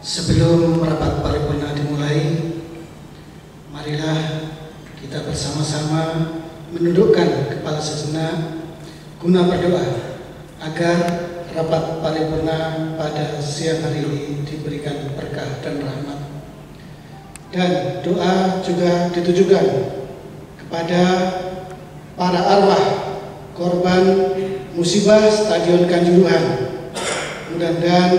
Sebelum rapat paripurna dimulai, marilah kita bersama-sama menundukkan kepala sejenak guna berdoa agar rapat paripurna pada siang hari ini diberikan berkah dan rahmat. Dan doa juga ditujukan kepada para arwah korban musibah Stadion Kanjuruhan. Mudah-mudahan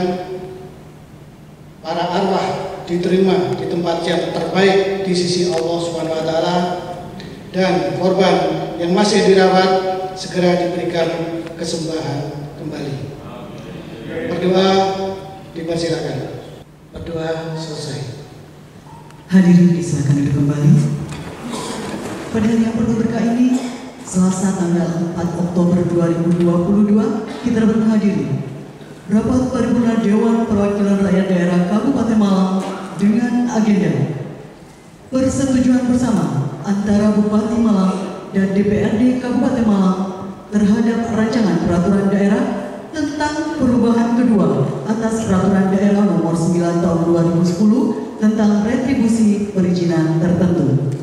para arwah diterima di tempat yang terbaik di sisi Allah Subhanahu wa taala, dan korban yang masih dirawat segera diberikan kesembuhan kembali. Berdoa dipersilakan. Berdoa selesai. Hadirin disilakan duduk kembali. Pada hari yang penuh berkah ini, Selasa tanggal 4 Oktober 2022, kita dapat menghadiri rapat paripurna Dewan Perwakilan Rakyat Daerah Kabupaten Malang dengan agenda persetujuan bersama antara Bupati Malang dan DPRD Kabupaten Malang terhadap rancangan peraturan daerah tentang perubahan kedua atas peraturan daerah nomor 9 tahun 2010 tentang retribusi perizinan tertentu.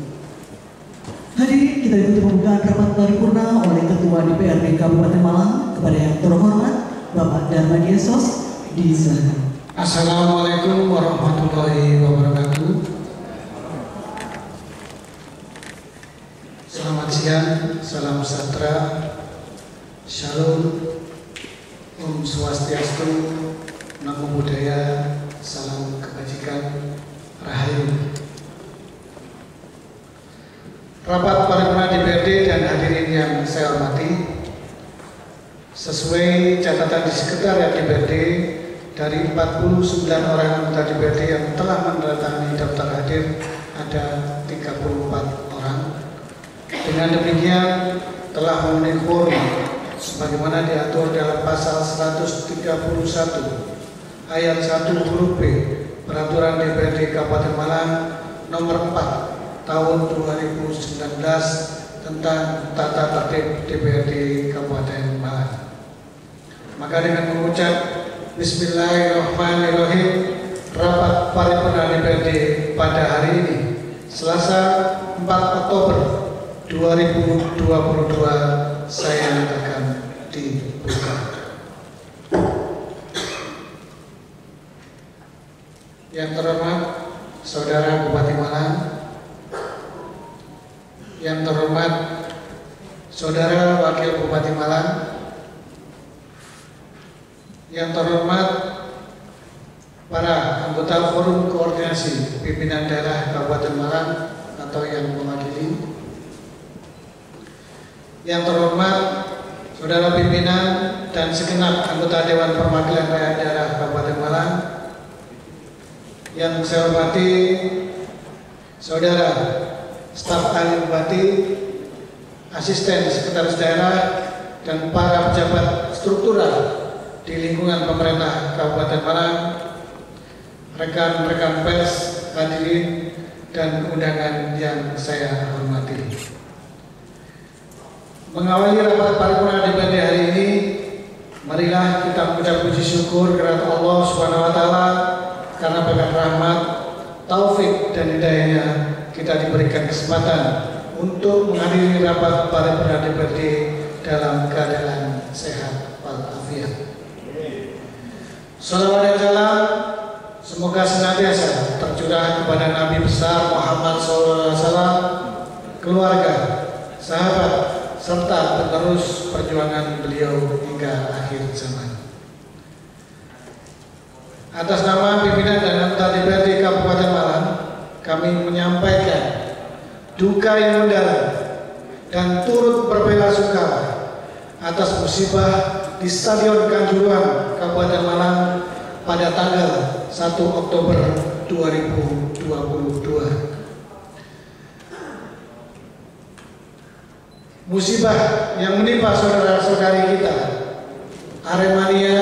Hadirin, kita ikuti pembukaan rapat paripurna oleh Ketua DPRD Kabupaten Malang. Kepada yang terhormat Bapak Darmadi Sos, disilakan. Assalamualaikum warahmatullahi wabarakatuh. Selamat siang, salam sejahtera, shalom, Om Swastiastu, Namo Buddhaya, salam kebajikan, Rahayu. Rapat paripurna DPRD dan hadirin yang saya hormati, sesuai catatan di Sekretariat DPRD, dari 49 orang anggota DPRD yang telah menandatangani daftar hadir ada 34 orang. Dengan demikian telah memenuhi quorum sebagaimana diatur dalam pasal 131 ayat 1 huruf B Peraturan DPRD Kabupaten Malang nomor 4 tahun 2019 tentang tata tertib DPRD Kabupaten Malang. Maka dengan mengucap Bismillahirrahmanirrahim, rapat paripurna DPRD pada hari ini, Selasa 4 Oktober 2022, saya akan dibuka. Yang terhormat Saudara Bupati Malang, yang terhormat Saudara Wakil Bupati Malang, yang terhormat para anggota Forum Koordinasi Pimpinan Daerah Kabupaten Malang atau yang mewakili, yang terhormat Saudara pimpinan dan segenap anggota Dewan Perwakilan Rakyat Daerah Kabupaten Malang, yang saya hormati Saudara staf ahli Bupati, asisten sekretaris daerah, dan para pejabat struktural di lingkungan pemerintah Kabupaten Malang, rekan-rekan pers, hadirin dan undangan yang saya hormati. Mengawali rapat paripurna DPRD hari ini, marilah kita mengucap puji syukur kepada Allah Subhanahu wa taala karena berkat rahmat, taufik dan hidayahnya kita diberikan kesempatan untuk menghadiri rapat paripurna DPRD dalam keadaan sehat walafiat. Salawat dan salam semoga senantiasa tercurah kepada Nabi besar Muhammad SAW, keluarga, sahabat, serta penerus perjuangan beliau hingga akhir zaman. Atas nama pimpinan dan anggota DPRD Kabupaten Malang, kami menyampaikan duka yang mendalam dan turut berbela-sungkawa atas musibah di Stadion Kanjuruhan Kabupaten Malang pada tanggal 1 Oktober 2022. Musibah yang menimpa saudara-saudari kita, Aremania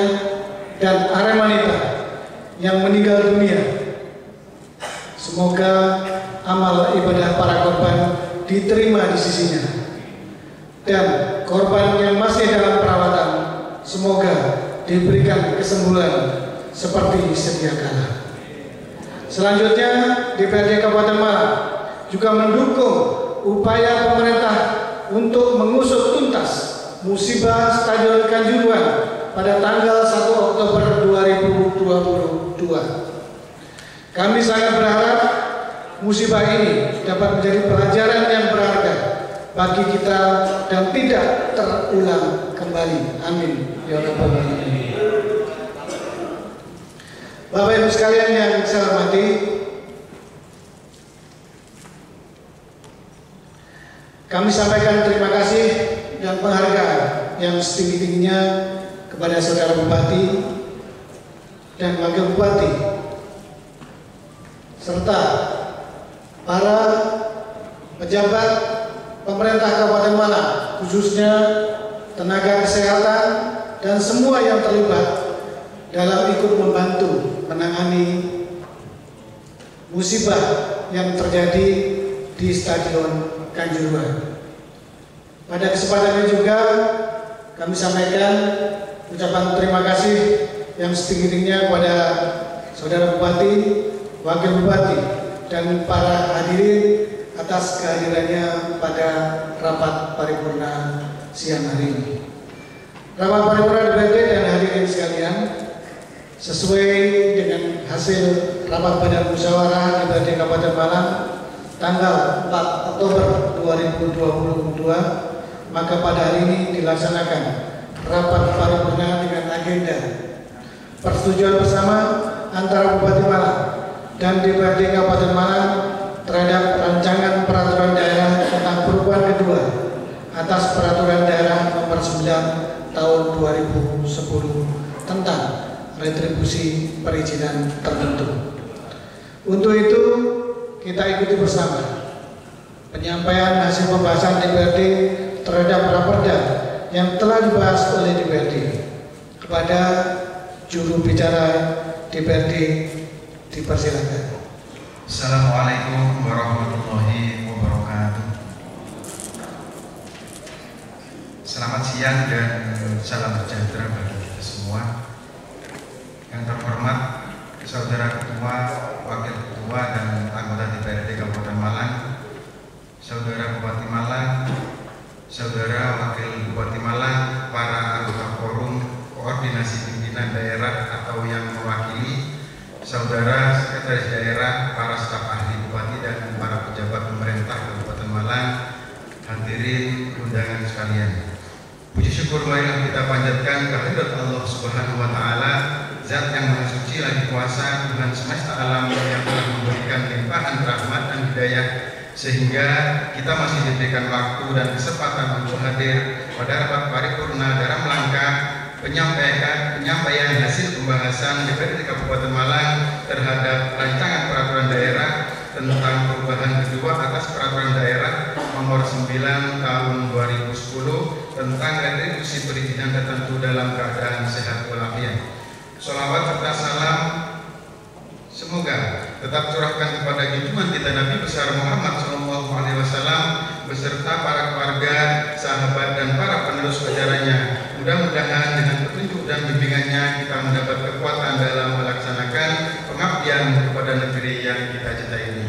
dan Aremanita yang meninggal dunia, semoga amal ibadah para korban diterima di sisinya, dan korban yang masih dalam perawatan semoga diberikan kesembuhan seperti sedia kala. Selanjutnya, DPRD Kabupaten Malang juga mendukung upaya pemerintah untuk mengusut tuntas musibah Stadion Kanjuruhan pada tanggal 1 Oktober 2022. Kami sangat berharap musibah ini dapat menjadi pelajaran yang berharga bagi kita dan tidak terulang kembali. Amin ya rabbal alamin. Bapak Ibu sekalian yang saya hormati, kami sampaikan terima kasih dan penghargaan yang setinggi-tingginya kepada Saudara Bupati dan Wakil Bupati serta para pejabat pemerintah Kabupaten Malang, khususnya tenaga kesehatan dan semua yang terlibat dalam ikut membantu menangani musibah yang terjadi di Stadion Kanjuruhan. Pada kesempatan ini juga kami sampaikan ucapan terima kasih yang setinggi-tingginya kepada Saudara Bupati, Wakil Bupati, dan para hadirin atas kehadirannya pada rapat paripurna siang hari ini. Rapat paripurna DPRD dan hadirin sekalian, sesuai dengan hasil rapat badan musyawarah DPRD Kabupaten Malang tanggal 4 Oktober 2022, maka pada hari ini dilaksanakan rapat paripurna dengan agenda persetujuan bersama antara Bupati Malang dan DPRD Kabupaten Malang terhadap rancangan peraturan daerah tentang perubahan kedua atas peraturan daerah nomor 9 tahun 2010 tentang retribusi perizinan tertentu. Untuk itu kita ikuti bersama penyampaian hasil pembahasan DPRD terhadap raperda yang telah dibahas oleh DPRD. Kepada juru bicara DPRD dipersilakan. Assalamualaikum warahmatullahi wabarakatuh. Selamat siang dan salam sejahtera bagi kita semua. Yang terhormat Saudara Ketua, Wakil Ketua, dan anggota DPRD Kabupaten Malang, Saudara Bupati Malang, Saudara Wakil Bupati Malang, para anggota forum koordinasi pimpinan daerah atau yang mewakili, Saudara Sekretaris Daerah, para staf ahli Bupati, dan para pejabat pemerintah Kabupaten Malang, hadirin undangan sekalian. Puji syukur marilah kita panjatkan kehadirat Allah Subhanahu wa Ta'ala, Zat yang Maha Suci lagi kuasa, Tuhan semesta alam yang telah memberikan limpahan rahmat dan hidayah sehingga kita masih diberikan waktu dan kesempatan untuk hadir pada rapat paripurna dalam rangka penyampaian hasil pembahasan DPRD Kabupaten Malang terhadap rancangan peraturan daerah tentang perubahan kedua atas peraturan daerah nomor 9 tahun 2010 tentang retribusi perizinan tertentu dalam keadaan sehat walafiat. Sholawat serta salam semoga tetap curahkan kepada junjungan kita Nabi besar Muhammad SAW beserta para keluarga, sahabat, dan para penerus ajarannya. Mudah-mudahan dengan petunjuk dan bimbingannya kita mendapat kekuatan dalam melaksanakan pengabdian kepada negeri yang kita cintai ini.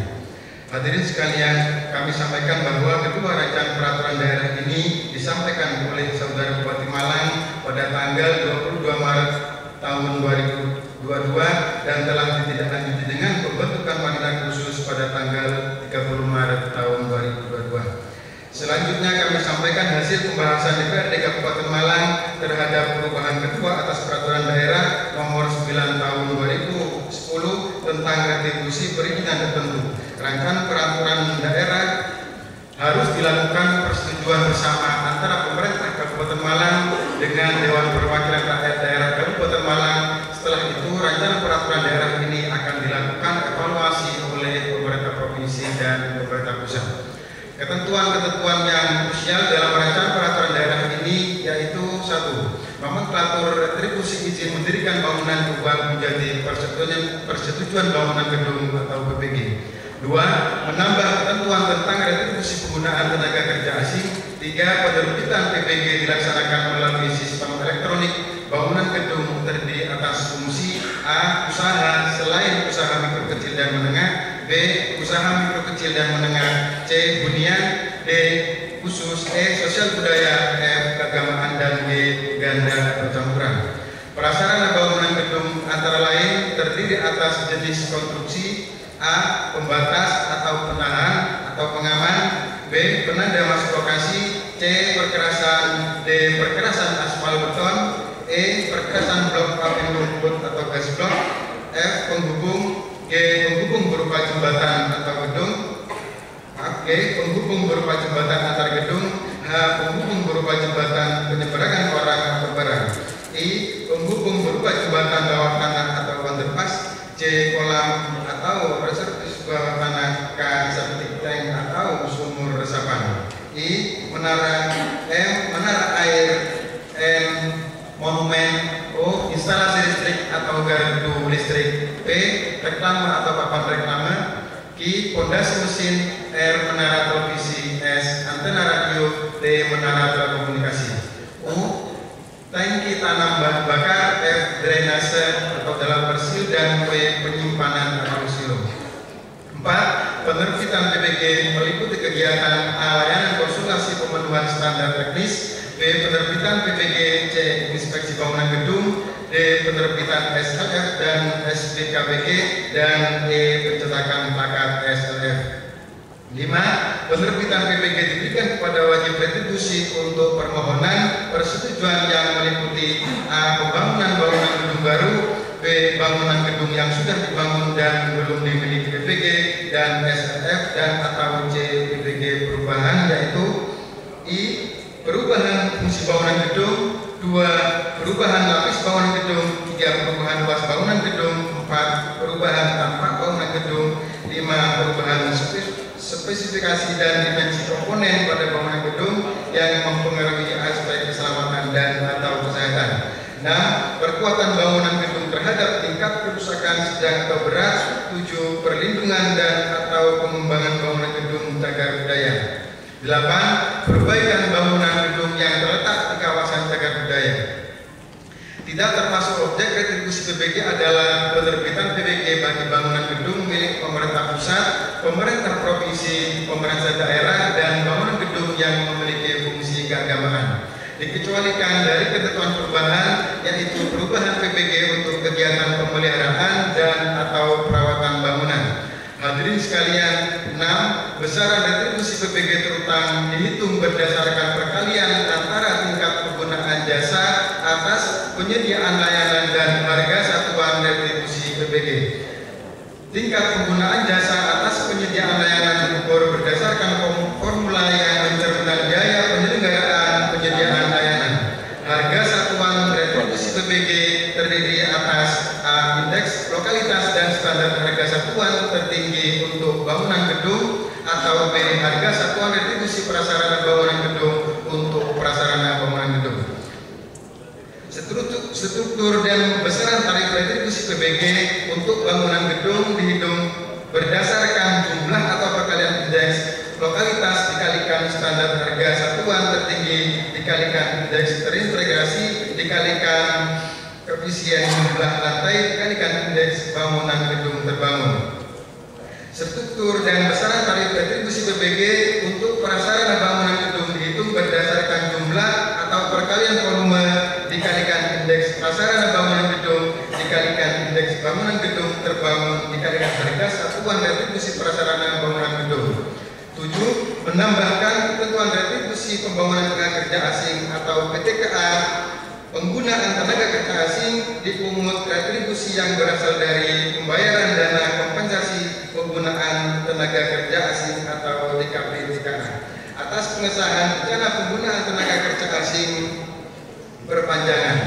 Hadirin sekalian, kami sampaikan bahwa kedua rancangan peraturan daerah ini disampaikan oleh Saudara Bupati Malang pada tanggal 22 Maret tahun 2022 dan telah ditindaklanjuti dengan pembentukan panitia khusus pada tanggal 30 Maret tahun 2022. Selanjutnya kami sampaikan hasil pembahasan DPRD Kabupaten Malang terhadap perubahan kedua atas peraturan daerah nomor 9 tahun 2010 tentang retribusi perizinan tertentu. Rancangan peraturan daerah harus dilakukan persetujuan bersama antara pemerintah Kabupaten Malang dengan Dewan Perwakilan Rakyat Daerah Kabupaten Malang. Setelah itu rancangan peraturan daerah ini akan dilakukan evaluasi oleh pemerintah provinsi dan pemerintah pusat. Ketentuan-ketentuan yang krusial dalam rancangan peraturan daerah ini yaitu 1. Nomenklatur retribusi izin mendirikan bangunan berubah menjadi persetujuan bangunan gedung atau PPG. 2. Menambah ketentuan tentang retribusi penggunaan tenaga kerja asing. 3. Penerbitan PPG dilaksanakan melalui sistem elektronik. Bangunan gedung terdiri atas fungsi A. Usaha selain usaha mikro kecil dan B. Usaha mikro kecil dan menengah. C. Hunian. D. Khusus. E. Sosial budaya. F. Keagamaan. Dan G. Ganda percampuran. Prasarana bangunan gedung antara lain terdiri atas jenis konstruksi: A. Pembatas atau penahan atau pengaman. B. Penanda masuk lokasi. C. Perkerasan. D. Perkerasan aspal beton. E. Perkerasan blok paving rumput atau gas blok. F. Penghubung. G. Penghubung berupa jembatan atau gedung. G. Penghubung berupa jembatan antar gedung. H. Penghubung berupa jembatan penyeberangan orang atau barang. I. Penghubung berupa jembatan bawah tanah atau underpass. C. Kolam atau reservis bawah tanah. K. Septic tank atau sumur resapan. I. Menara. M. Menara air. N. Monumen. O. Instalasi listrik atau gardu listrik. P. Reklame atau papan reklame. Q. Pondasi mesin. R. Menara televisi. S. Antena radio. D. Menara telekomunikasi. U. Tangki tanam bahan bakar. F. Drainase atau dalam persil. Dan W. Penyimpanan atau silo. 4. Penerbitan PPG meliputi kegiatan A. Layanan konsultasi pemenuhan standar teknis. B. Penerbitan PPG. C. Inspeksi bangunan gedung. D. Penerbitan SLF dan SBKBG. Dan E. Pencetakan plakat SLF. 5. Penerbitan PPG diberikan kepada wajib retribusi untuk permohonan persetujuan yang meliputi: A. Pembangunan bangunan gedung baru. B. Bangunan gedung yang sudah dibangun dan belum dimiliki PPG dan SLF. Dan atau C. PPG perubahan, yaitu I. Perubahan fungsi bangunan gedung. 2. Perubahan lapis bangunan gedung. 3. Perubahan luas bangunan gedung. 4. Perubahan tampak bangunan gedung. 5. Perubahan spesifikasi dan dimensi komponen pada bangunan gedung yang mempengaruhi aspek keselamatan dan atau kesehatan. 6. Perkuatan bangunan gedung terhadap tingkat kerusakan sedang atau berat. 7. Perlindungan dan atau pengembangan bangunan gedung cagar budaya. 8. Perbaikan bangunan gedung yang terletak di kawasan cagar budaya. Tidak termasuk objek retribusi PPG adalah penerbitan PPG bagi bangunan gedung milik pemerintah pusat, pemerintah provinsi, pemerintah daerah, dan bangunan gedung yang memiliki fungsi keagamaan. Dikecualikan dari ketentuan perubahan, yaitu perubahan PPG untuk kegiatan pemeliharaan dan atau perawatan bangunan. Hadirin sekalian, 6. Besaran retribusi PPG terutang dihitung berdasarkan perkalian antara tingkat penggunaan jasa atas penyediaan layanan dan harga satuan retribusi PPG. Tingkat penggunaan jasa atas penyediaan layanan diukur berdasarkan formula yang mencerminkan biaya penyelenggaraan penyediaan layanan. Harga satuan retribusi PPG terdiri atas A. Indeks lokalitas dan standar harga satuan tertinggi untuk bangunan gedung, atau B. Harga satuan retribusi prasarana bangunan gedung untuk prasarana bangunan gedung. Struktur dan besaran tarif retribusi PPG untuk bangunan gedung dihitung berdasarkan jumlah atau perkalian indeks lokalitas dikalikan standar harga satuan tertinggi dikalikan indeks terintegrasi dikalikan koefisien jumlah lantai dikalikan indeks bangunan gedung terbangun. Struktur dan besaran tarif retribusi PPG untuk prasarana bangunan gedung dihitung berdasarkan jumlah atau perkalian volume dikalikan indeks prasarana bangunan gedung dikalikan indeks bangunan gedung terbangun dikalikan harga satuan retribusi prasarana bangunan gedung. 7. Menambahkan ketentuan retribusi pembangunan tenaga kerja asing atau PTKA. Penggunaan tenaga kerja asing dipungut retribusi yang berasal dari pembayaran dana kompensasi penggunaan tenaga kerja asing atau DKP-TKA. Atas pengesahan rencana penggunaan tenaga kerja asing perpanjangan.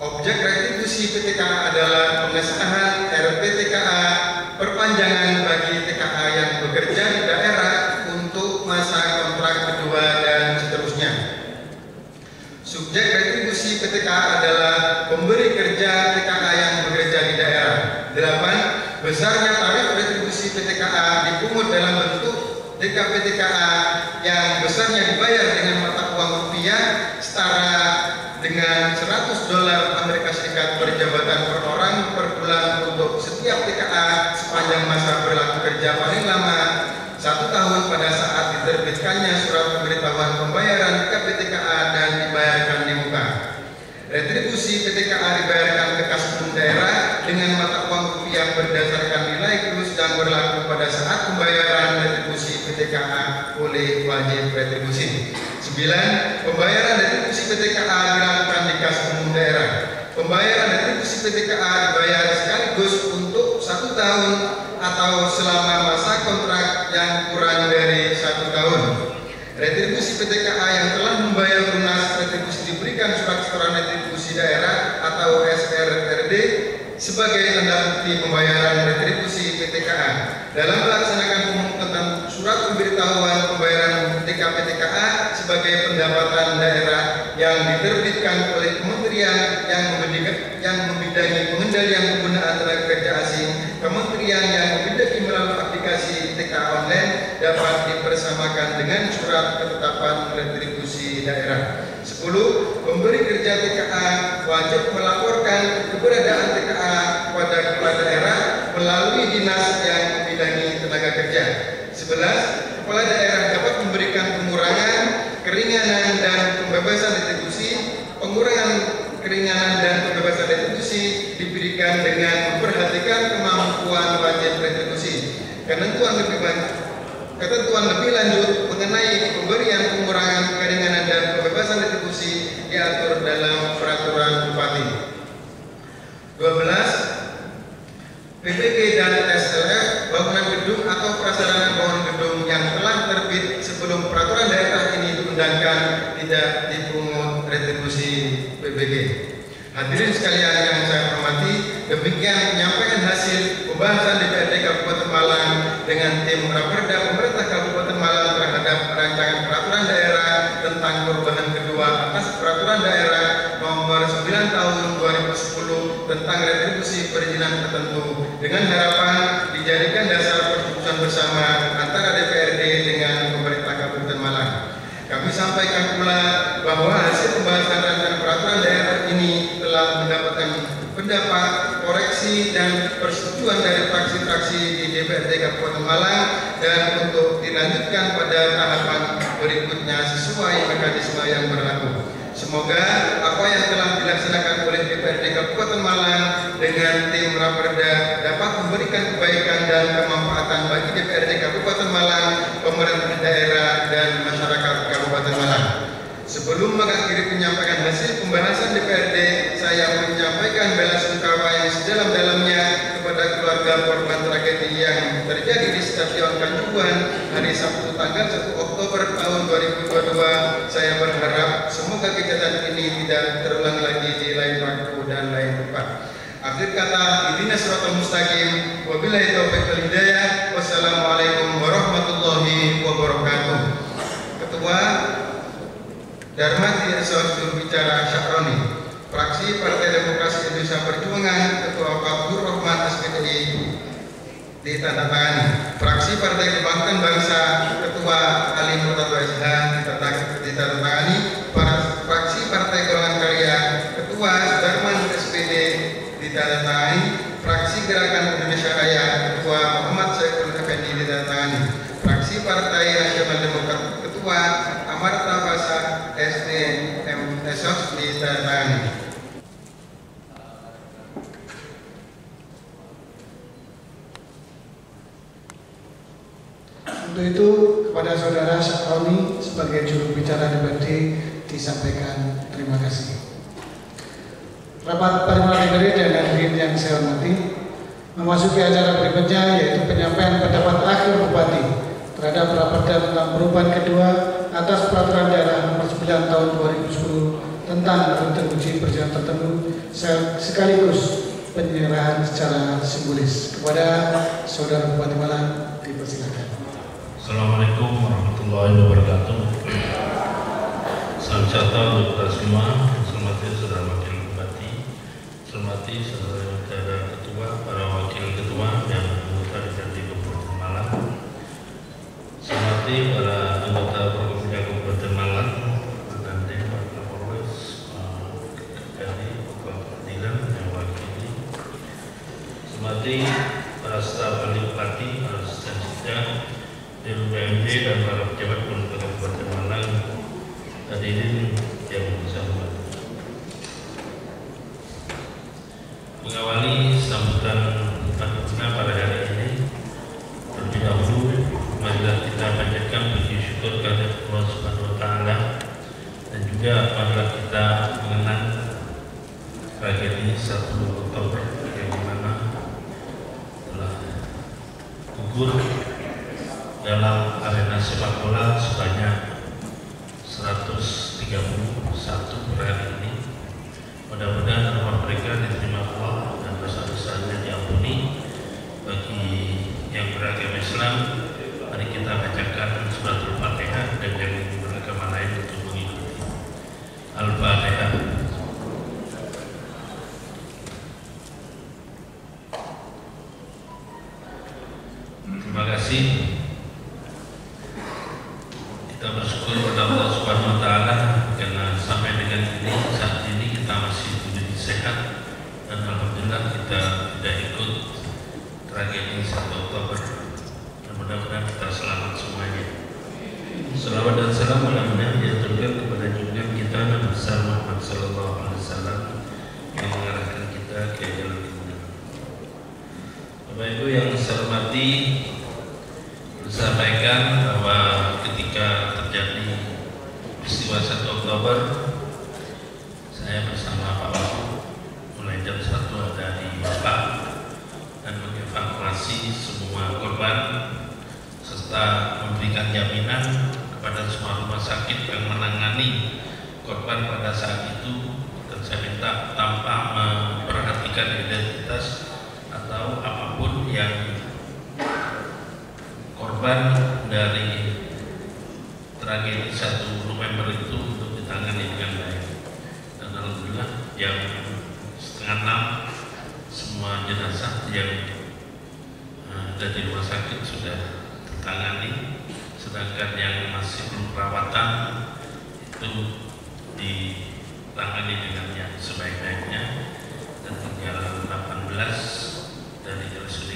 Objek retribusi PTKA adalah pengesahan RPTKA perpanjangan bagi TKA yang bekerja di daerah untuk masa kontrak kedua dan seterusnya. Subjek retribusi PTKA adalah pemberi kerja TKA yang bekerja di daerah. 8. Besarnya tarif retribusi PTKA dipungut dalam bentuk DKP-TKA yang besarnya dibayar dengan mata uang rupiah setara dengan $100 Amerika Serikat per jabatan per orang per bulan untuk setiap TKA sepanjang sepanjang masa berlaku kerja paling lama 1 tahun pada saat diterbitkannya surat pemberitahuan pembayaran ke PTKA dan dibayarkan di muka. Retribusi PTKA dibayarkan ke kas umum daerah dengan mata uang rupiah berdasarkan nilai kurs yang berlaku pada saat pembayaran retribusi PTKA oleh wajib retribusi. 9. Pembayaran retribusi PTKA dilakukan di kas umum daerah. Pembayaran retribusi PTKA dibayar sekaligus untuk 1 tahun atau selama masa kontrak yang kurang dari 1 tahun. Retribusi PTKA yang telah membayar lunas retribusi diberikan surat setoran retribusi daerah atau SRRD sebagai tanda bukti pembayaran retribusi PTKA. Dalam melaksanakan tentang surat pemberitahuan pembayaran PTKA sebagai pendapatan daerah yang diterbitkan oleh kementerian yang membidangi pengendalian penggunaan tenaga kerja asing, kementerian yang membidangi melalui aplikasi TKA online dapat dipersamakan dengan surat ketetapan retribusi daerah. 10. Pemberi kerja TKA wajib melaporkan keberadaan TKA kepada kepala daerah melalui dinas yang membidangi tenaga kerja. 11. Kepala daerah dapat memberikan pengurangan, keringanan dan pembebasan retribusi. Pengurangan, keringanan dan pembebasan retribusi diberikan dengan memperhatikan kemampuan wajib retribusi. Ketentuan lebih lanjut mengenai pemberian pengurangan, keringanan dan pembebasan retribusi diatur dalam peraturan Bupati. 12. PPG dan SLF bangunan gedung atau prasarana bangunan gedung yang telah terbit sebelum peraturan daerah ini diundangkan tidak dipungut retribusi PPG. Hadirin sekalian yang saya hormati, demikian menyampaikan hasil pembahasan DPRD Kabupaten Malang dengan tim Raperda Pemerintah Kabupaten Malang terhadap rancangan peraturan daerah tentang perubahan kedua atas peraturan daerah nomor 9 tahun 2010 tentang retribusi perizinan tertentu, dengan harapan dijadikan dasar persetujuan bersama antara DPRD dengan pemerintah Kabupaten Malang. Kami sampaikan pula bahwa hasil pembahasan rancangan peraturan daerah ini telah mendapatkan pendapat, koreksi dan persetujuan dari fraksi-fraksi di DPRD Kabupaten Malang dan untuk dilanjutkan pada tahapan berikutnya sesuai mekanisme yang berlaku. Semoga apa yang telah dilaksanakan oleh DPRD Kabupaten Malang dengan tim Raperda dapat memberikan kebaikan dan kemanfaatan bagi DPRD Kabupaten Malang, pemerintah daerah dan masyarakat Kabupaten Malang. Sebelum mengakhiri penyampaian hasil pembahasan DPRD, saya menyampaikan bela sungkawa yang sedalam-dalamnya kepada keluarga korban tragedi yang terjadi di Stasiun Kanjuruhan hari Sabtu tanggal 1 Oktober tahun 2022. Saya berharap semoga kejadian ini tidak terulang lagi di lain waktu dan lain tempat. Akhir kata, ihdinas siratal mustaqim, wabillahi taufiq wal hidayah. Wassalamualaikum warahmatullahi wabarakatuh. Ketua Darmadi Esor jurubicara Syahroni, fraksi Partai Demokrasi Indonesia Perjuangan, Ketua Abdur Rahman SPDI ditandatangani. Fraksi Partai Kebangkitan Bangsa, Ketua Ali Murtado SH ditandatangani. Fraksi Partai Golongan Karya, Ketua Sudarman SPD ditandatangani. Fraksi Gerakan Indonesia Raya, Ketua Muhammad Syaiful Effendi ditandatangani. Fraksi Partai Nasional Demokrat, Ketua Amarta Basa SDM Esos ditandatangani. Untuk itu kepada saudara Syahroni sebagai juru bicara DPRD disampaikan terima kasih. Rapat paripurna DPRD dan hadirin yang saya hormati, memasuki acara berikutnya yaitu penyampaian pendapat akhir Bupati terhadap Raperda tentang perubahan kedua atas peraturan daerah nomor 9 tahun 2010 tentang retribusi perizinan tertentu sekaligus penyerahan secara simbolis. Kepada saudara Bupati Malang dipersilakan. Assalamualaikum warahmatullahi wabarakatuh. Salam sejahtera untuk kita semua. Hormati saudara wakil bupati, hormati saudara ketua, para wakil ketua dan anggota DPRD Kabupaten Malang, hormati para anggota Provinsi Kabupaten Malang, dan Pak Kapolres, dari Bapak Pengadilan yang wakili, hormati para staf ahli bupati, para asisten sidang, DPRD dan para pejabat pemerintah Kabupaten Malang, hadirin yang saya hormati. Mengawali sambutan paripurna pada hari ini, terlebih dahulu marilah kita panjatkan puji syukur kepada Allah Subhanahu wa Ta'ala, dan juga marilah kita mengenang tragedi 1 Oktober yang dimana telah gugur dalam arena sepak bola sebanyak 131 per hari ini. Mudah-mudahan rahmat mereka diterima Allah dan dosa-dosanya diampuni. Bagi yang beragama Islam, mari kita bacakan surat Al-Fatihah, dan yang beragama lain untuk mengikuti. Al-Fatihah. Terima kasih. Kita bersyukur kepada Allah Subhanahu wa Ta'ala karena sampai dengan saat ini kita masih diberi sehat, dan alhamdulillah kita tidak ikut tragedi 1 Oktober. Dan mudah-mudahan kita selamat semuanya. Salawat dan salam mudah-mudahan diaturkan kepada junjungan kita Nabi besar Muhammad sallallahu alaihi wasallam yang mengarahkan kita ke jalan kebenaran. Bapak Ibu yang saya hormati, sampaikan bahwa ketika terjadi peristiwa 1 Oktober, saya bersama Pak Wahyu mulai jam 1 ada di Bapak dan mengevakuasi semua korban serta memberikan jaminan kepada semua rumah sakit yang menangani korban pada saat itu, dan saya minta tanpa memperhatikan identitas atau apapun yang korban dari tragedi 1 November itu untuk ditangani dengan baik. Dan alhamdulillah yang 5:30 semua jenazah yang ada di rumah sakit sudah tertangani, sedangkan yang masih belum perawatan itu ditangani dengan yang sebaik-baiknya. Dan tinggal 18 dari RSUD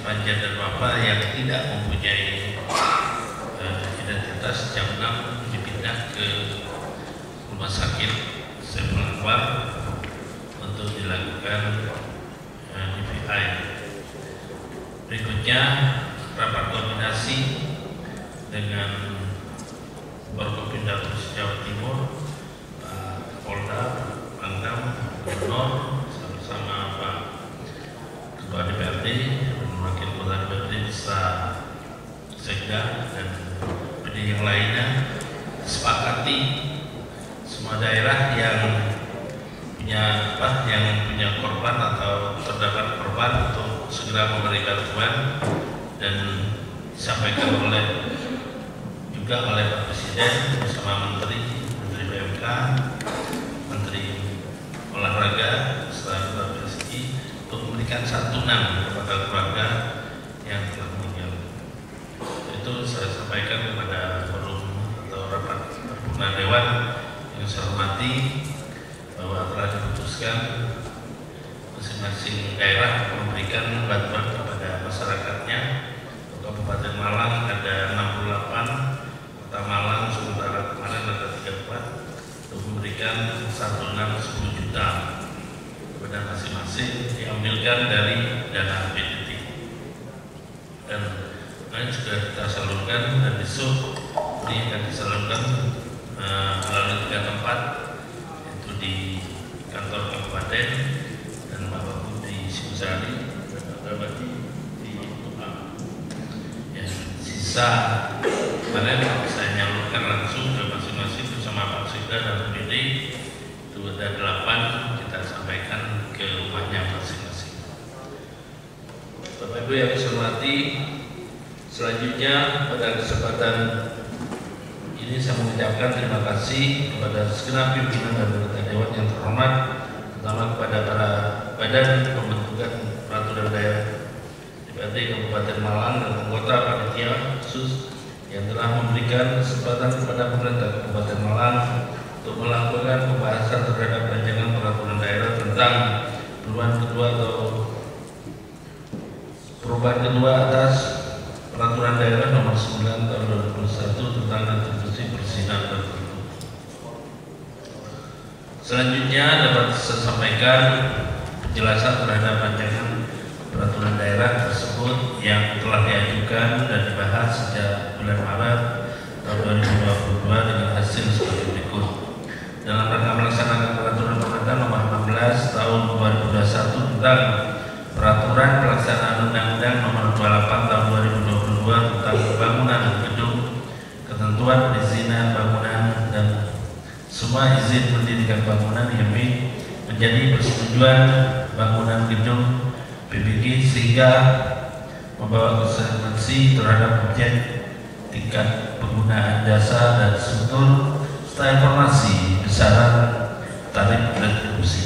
Kepanjen dan Bapak yang tidak mempunyai identitas jam 6 dipindah ke rumah sakit Saiful Anwar untuk dilakukan DPI. Berikutnya rapat koordinasi dengan Forkopimda Provinsi Jawa Timur, Pak Polda, Pangdam, Gubernur, sama Pak Ketua DPRD, Wakil Ketua DPRD, bisa Sekda dan PD yang lainnya, sepakati semua daerah yang punya korban atau terdapat korban untuk segera memberi bantuan, dan disampaikan juga oleh Pak Presiden bersama Menteri PMK, Menteri Olahraga, serta Presiden untuk memberikan santunan kepada keluarga yang telah meninggal. Itu saya sampaikan kepada forum atau rapat paripurna Dewan yang saya hormati, bahwa telah diputuskan masing-masing daerah memberikan bantuan kepada masyarakatnya. Untuk Kabupaten Malang ada 68, Kota Malang sementara kemarin ada 34, untuk memberikan santunan 10 juta kepada masing-masing, diambilkan dari dana PDT. Dan lain sudah kita salurkan, dan besok ini akan disalurkan melalui 3 tempat, yaitu di kantor kabupaten dan Bapak di Singosari dan Bapak di Kupang. Ya, sisa kemarin saya nyalurkan langsung ke masing-masing bersama Pak Sekda dan PD. Itu ada 8, kita sampaikan ke rumahnya masing-masing. Bapak Ibu yang saya hormati, selanjutnya pada kesempatan ini saya mengucapkan terima kasih kepada segenap pimpinan dan anggota Dewan yang terhormat, terutama kepada para badan pembentukan peraturan daerah DPRD Kabupaten Malang dan anggota panitia khusus yang telah memberikan kesempatan kepada pemerintah Kabupaten Malang untuk melakukan pembahasan terhadap rancangan peraturan daerah tentang perubahan kedua atas Peraturan Daerah Nomor 9 Tahun 2021 tentang retribusi perizinan tertentu. Selanjutnya dapat saya sampaikan penjelasan terhadap rancangan peraturan daerah tersebut yang telah diajukan dan dibahas sejak bulan Maret tahun 2022 dengan hasil sebagai berikut. Dalam rangka melaksanakan peraturan pemerintah nomor 16 tahun 2021 tentang peraturan pelaksanaan undang-undang nomor 28 tahun 2022 tentang pembangunan gedung, ketentuan perizinan bangunan dan semua izin mendirikan bangunan IMB menjadi persetujuan bangunan gedung PBG sehingga membawa konsekuensi terhadap objek, tingkat penggunaan jasa dan struktur serta informasi besaran tarif retribusi.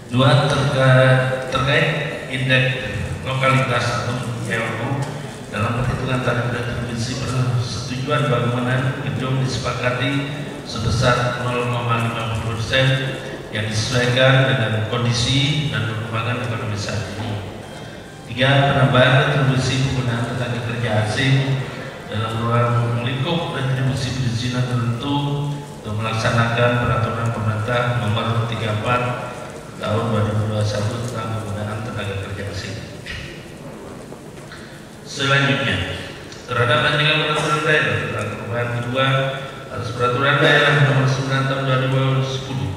Dua, terkait indeks lokalitas atau ILO dalam perhitungan tarif retribusi persetujuan bangunan gedung disepakati sebesar 0,50% yang disesuaikan dengan kondisi dan perkembangan ekonomi saat ini. 3. Penambahan retribusi penggunaan tenaga kerja asing dalam ruang lingkup retribusi perizinan tertentu untuk melaksanakan peraturan pemerintah nomor 34 tahun 2021 tentang penggunaan tenaga kerja asing. Selanjutnya, terhadap rancangan peraturan daerah tentang perubahan kedua atas peraturan daerah nomor 9 tahun 2010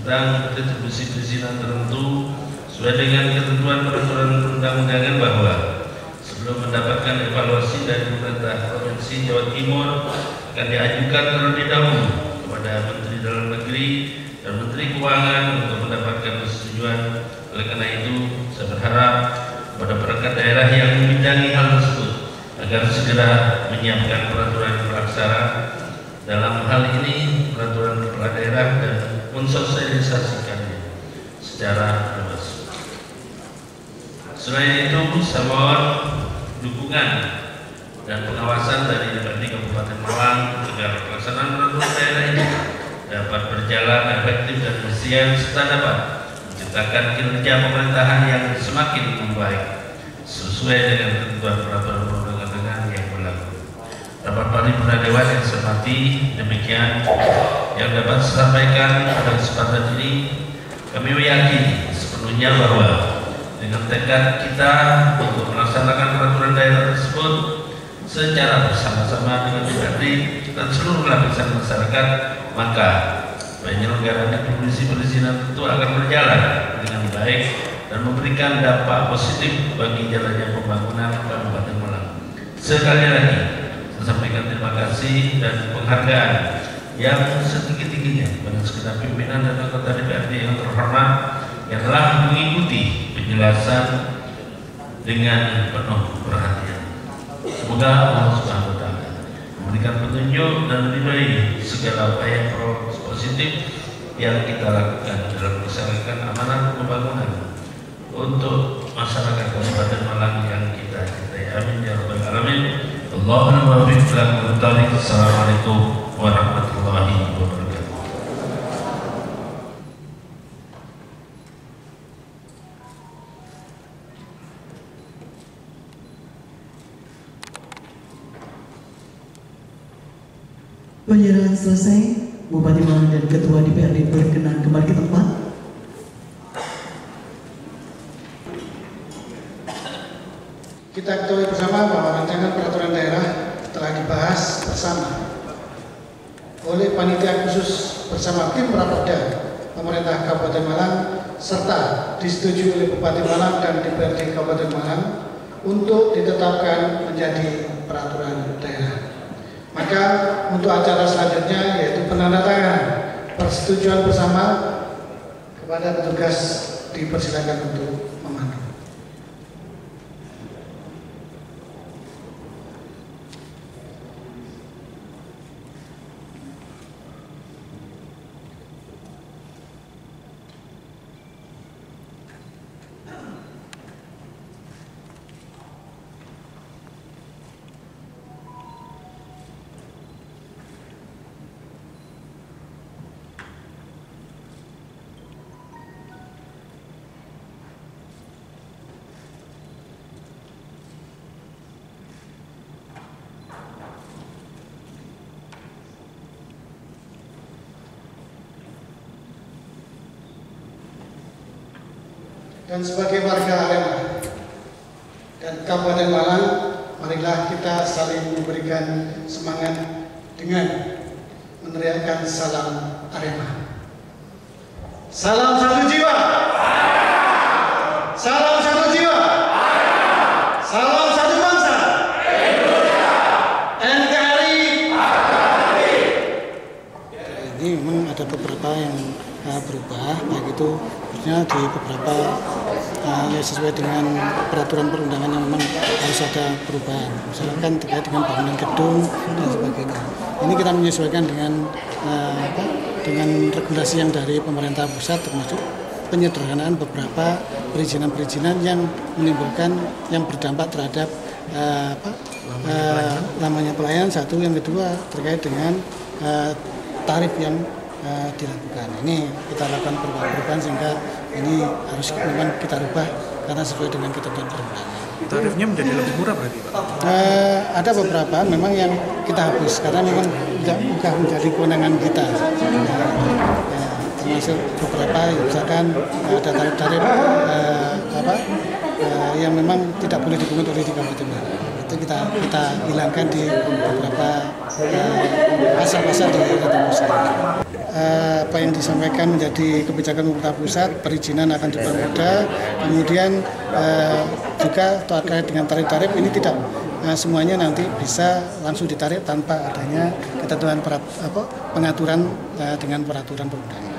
tentang retribusi perizinan tertentu sesuai dengan ketentuan peraturan perundang-undangan bahwa sebelum mendapatkan evaluasi dari pemerintah Provinsi Jawa Timur akan diajukan terlebih dahulu kepada Menteri Dalam Negeri dan Menteri Keuangan untuk mendapatkan persetujuan. Oleh karena itu, saya berharap kepada perangkat daerah yang membidangi hal tersebut agar segera menyiapkan peraturan pelaksana dalam hal ini peraturan kepala daerah dan mensosialisasikannya secara luas. Selain itu, saya mohon dukungan dan pengawasan dari DPRD Kabupaten Malang agar pelaksanaan peraturan daerah ini dapat berjalan efektif dan efisien serta dapat menciptakan kinerja pemerintahan yang semakin membaik sesuai dengan ketentuan peraturan perundang-undangan yang berlaku. Rapat paripurna Dewan yang saya hormati, demikian yang dapat saya sampaikan pada kesempatan ini. Kami meyakini sepenuhnya bahwa dengan tekad kita untuk melaksanakan peraturan daerah tersebut secara bersama-sama dengan DPRD dan seluruh lapisan masyarakat, maka penyelenggaraan retribusi perizinan tentu akan berjalan dengan baik dan memberikan dampak positif bagi jalannya pembangunan Kabupaten Malang. Sekali lagi, saya sampaikan terima kasih dan penghargaan yang setinggi-tingginya pada segenap pimpinan dan anggota DPRD yang terhormat yang telah mengikuti penjelasan dengan penuh perhatian. Semoga Allah Subhanahu wa Ta'ala memberikan petunjuk dan meridai segala upaya positif yang kita lakukan dalam melaksanakan amanat pembangunan untuk masyarakat Kabupaten Malang yang kita cintai. Amin ya rabbal alamin. Allahumma barik lana wa Assalamualaikum warahmatullahi wabarakatuh. Penyerahan selesai, Bupati Malang dan Ketua DPRD berkenan kembali ke tempat. Kita ketahui bersama bahwa rancangan peraturan daerah telah dibahas bersama oleh panitia khusus bersama tim Rapperda pemerintah Kabupaten Malang serta disetujui oleh Bupati Malang dan DPRD Kabupaten Malang untuk ditetapkan menjadi peraturan daerah. Maka untuk acara selanjutnya yaitu penandatanganan persetujuan bersama, kepada petugas dipersilakan untuk memandu. Dan sebagai warga Arema dan Kabupaten Malang, marilah kita saling memberikan semangat dengan meneriakkan salam Arema. Salam satu jiwa. Salam satu jiwa. Salam satu bangsa. NKRI. Ini memang ada beberapa yang berubah, baik itu khususnya di beberapa sesuai dengan peraturan perundangan yang memang harus ada perubahan. Misalkan terkait dengan bangunan gedung dan sebagainya. Ini kita menyesuaikan dengan regulasi yang dari pemerintah pusat, termasuk penyederhanaan beberapa perizinan-perizinan yang menimbulkan, yang berdampak terhadap namanya pelayanan. Satu, yang kedua terkait dengan tarif yang dilakukan. Ini kita lakukan perubahan sehingga ini harus memang kita rubah karena sesuai dengan ketentuan perundangan. Tarifnya menjadi lebih murah berarti, Pak? Ada beberapa memang yang kita hapus karena memang bukan menjadi kewenangan kita. Termasuk beberapa misalkan ada tarif-tarif yang memang tidak boleh dipungut oleh di Kabupaten Malang. Itu kita hilangkan di beberapa pasal-pasal di Kabupaten Malang. Apa yang disampaikan menjadi kebijakan pemerintah pusat, perizinan akan dipermudah, kemudian juga terkait dengan tarif-tarif ini tidak semuanya nanti bisa langsung ditarik tanpa adanya ketentuan pengaturan dengan peraturan perundangan.